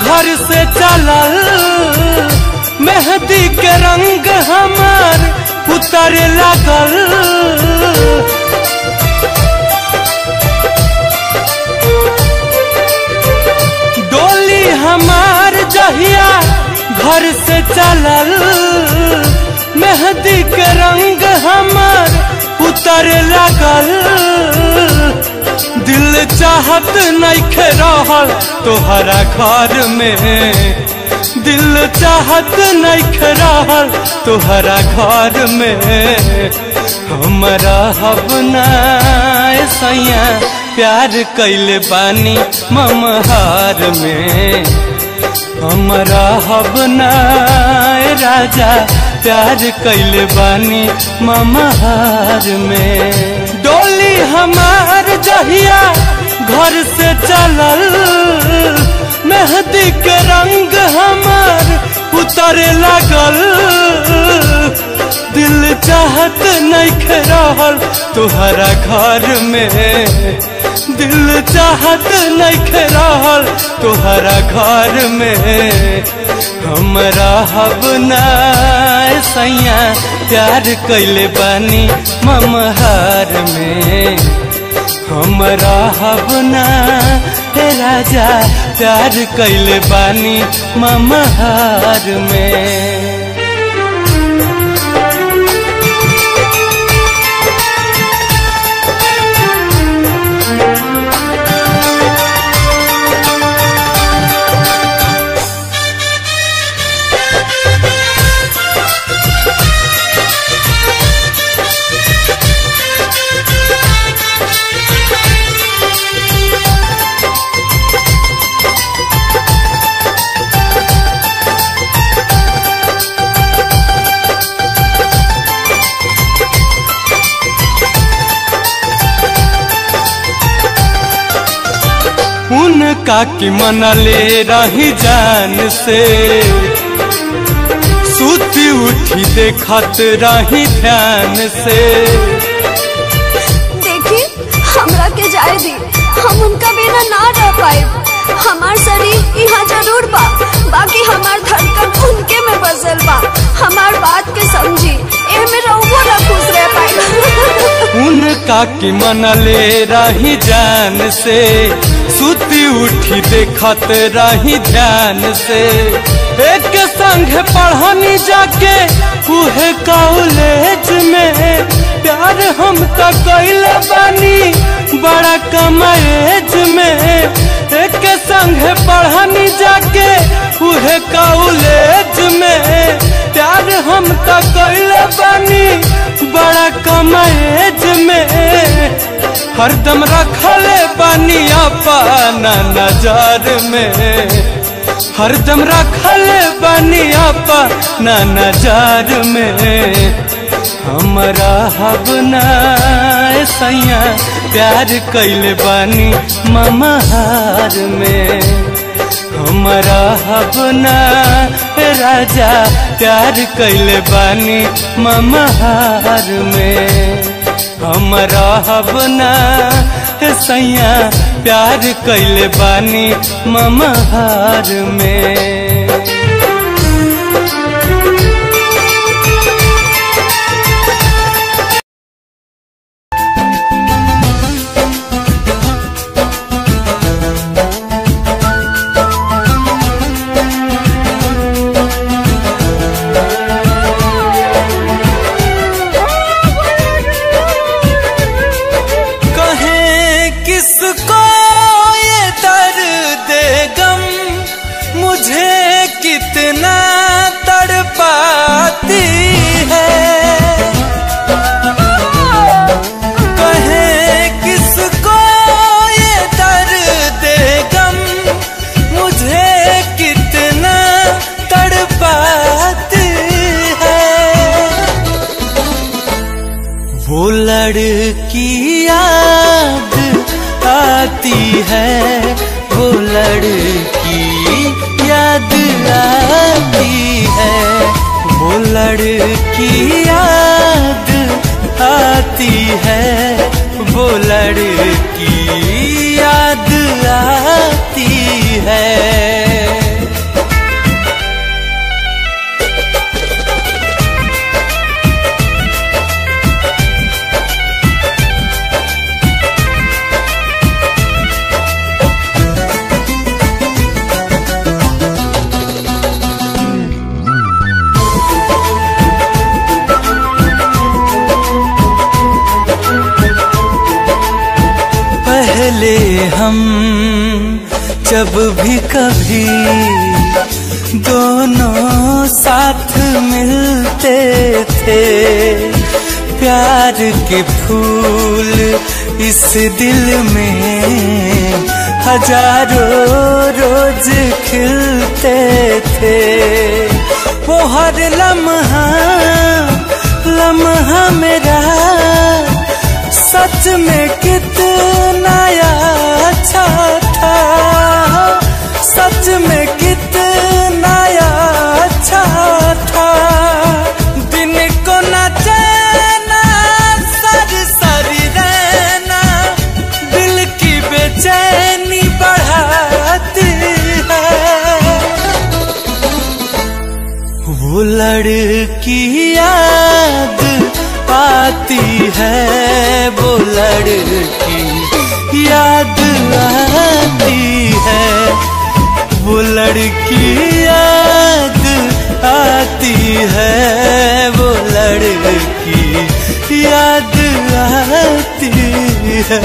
घर से चलल मेहंदी के रंग हमार उतरे लगल, डोली हमार जहिया घर से चलल, मेहंदी के रंग हमार उतरे लगल। दिल चाहत नइखे रहल तोहरा घर में, दिल चाहत नइखे रहल तोहरा घर में। हमरा हबना सैया प्यार कैले बानी ममहार में, हमरा हबना राजा प्यार कैले बानी ममहार में। डोली हमार जहिया घर से चलल, मेहंदी के रंग हमार उतरे लगल। दिल चाहत नइखे रहल तोहरा घर में, दिल चाहत नइखे रहल तोहरा घर में। हमरा हबना सैया प्यार कैले बानी ममहार में, हमरा हबना हे राजा प्यार कैले बानी ममहार में। उनका की मनले रही जान से, सूती उठी देखत रही ध्यान से। देखी हमरा के जाए दी, हम उनका बिना ना रह पाए। हमार शरीर यहाँ जरूर बा, बाकी हमार धड़कन उनके में बसल बा। हमार बात के समझी, एमे रहुओ ना खुश रह पाए। उनका की मनले रही जान से, सूती उठी देखत रही ध्यान से। एक संग पढ़नी जाके उहे कॉलेज में, प्यार हम तो कैले बानी बड़ा कम एज में। एक संग पढ़नी जाके उहे कॉलेज में, प्यार हम तो कैले बानी बड़ा कम एज में। हरदम रखले बानी अपना नजर में, हरदम रखले बानी अपना नजर में। हमरा हबना सैया प्यार कैले बानी ममहार में। हमरा हबना राजा प्यार कैले बानी ममहार में। हमरा हबना सैया प्यार कैले बानी ममहार में। कितना तड़पाती है, कहे किसको ये दर्द गम, मुझे कितना तड़पाती है। वो लड़की याद आती है, वो लड़की याद आती है, वो लड़की याद आती है, वो लड़की याद आती है। पहले हम जब भी कभी दोनों साथ मिलते थे, प्यार के फूल इस दिल में हजारों रोज खिलते थे। वो हर लम्हा लम्हा मेरा सच में कितना अच्छा था, सच में कितना अच्छा था। दिन को न चैना सर सरी रहना, दिल की बेचैनी बढ़ाती है। वो लड़की याद आती है, वो लड़की आती है, वो लड़की याद आती है, वो लड़की याद आती है।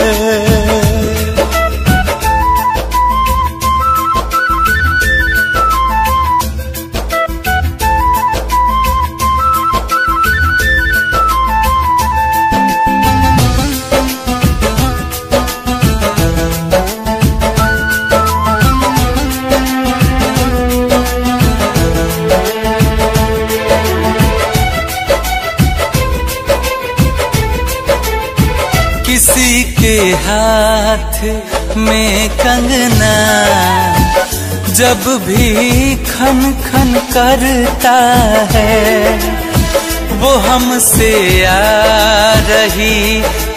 किसी के हाथ में कंगना जब भी खन खन करता है, वो हमसे आ रही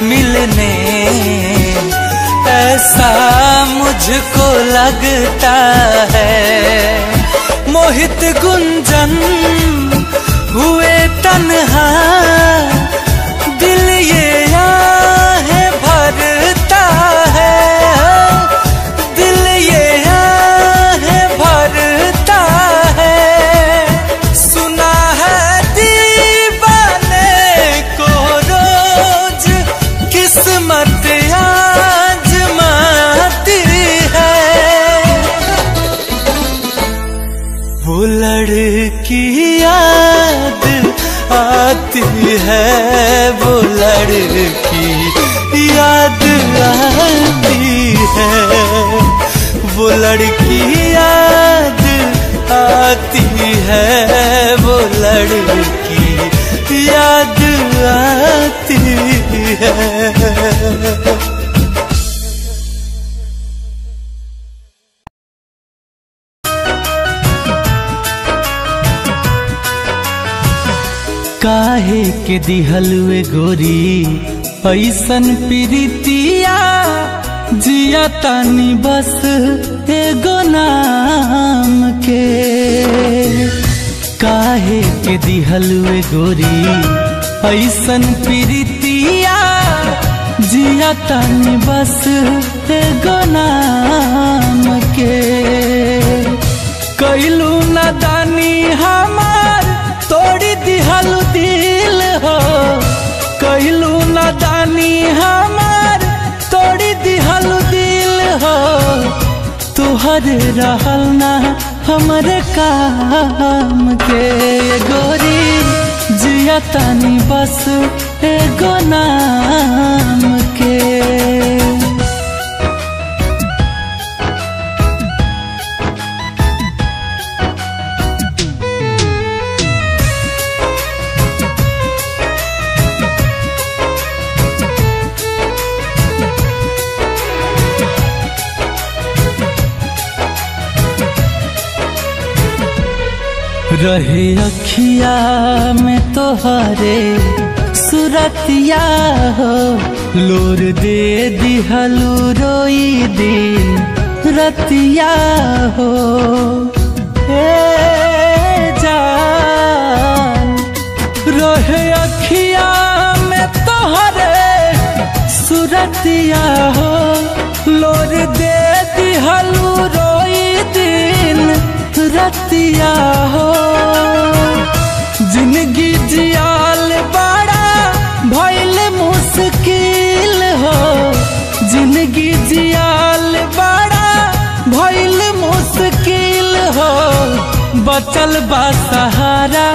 मिलने, ऐसा मुझको लगता है। मोहित गुंजन हुए तन्हा, दिल ये आहें भरता है, दिल ये आहें भरता है। सुना है दीवाने को रोज किस्मत आजमाती है, वो लड़की याद आती है, वो लड़की याद आती है, वो लड़की याद आती है, वो लड़की याद आती है। काहे के दिहलुए गोरी ऐसन प्रीतिया, जिया तानी बस एगो नाम के। काहे के दिहलुए गोरी ऐसन प्रीतिया, जिया तानी बस एगो नाम के। कैलू नादानी हमार तोड़ी दिहलु दिल हो, कैलू नादानी हमार तोड़ी दिहलु दिल हो। तुहरे रहल ना हमरे काम के गोरी, जिया तानी बस एगो नाम के। रहे अखिया में तोहरे सुरतिया हो, लोर दे दिहलू रोई दिन रतिया हो। जान रहे अखिया में तोहरे सुरतिया हो, लोर दे दिहलू रोई दिन रतिया हो। जिंदगी जियाल बड़ा भइल मुश्किल हो, जिंदगी जियाल बड़ा भइल मुश्किल हो। बचल बा सहारा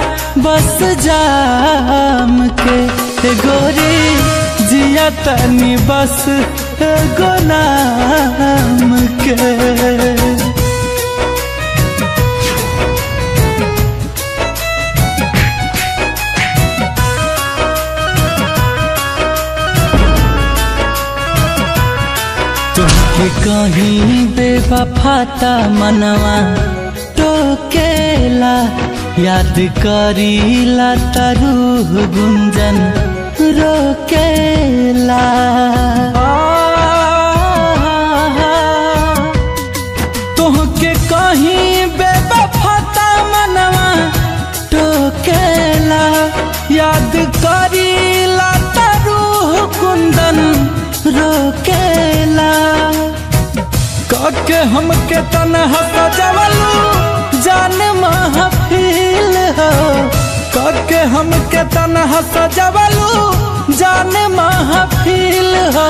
बस जाम के गोरी, जिया तनी बस एगो नाम के। तुमके कहीं बेवफाता मनवा टोकेला, याद करीला तरूह गुंजन रोकेला। तुमके कहीं बेवफाता मनवा टोकेला, याद करीला तरूह गुंजन रोकेला। काके हमके तन्हा सजवलू जान महफिल हो, काके हमके तन्हा सजवलू जान महफिल हो।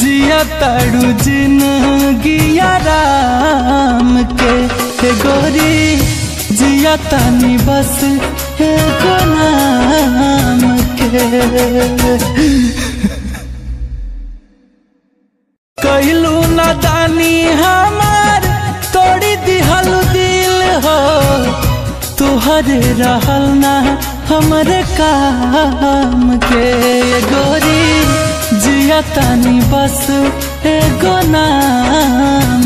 जिया ताड़ू जिंदगी राम के हे गोरी, जिया तानी बस एगो नाम के। कहलू नादानी हमार तोड़ी दिहल दिल हो, तुहरे रहल ना हमरे काम के गोरी, जिया तानी बस एगो नाम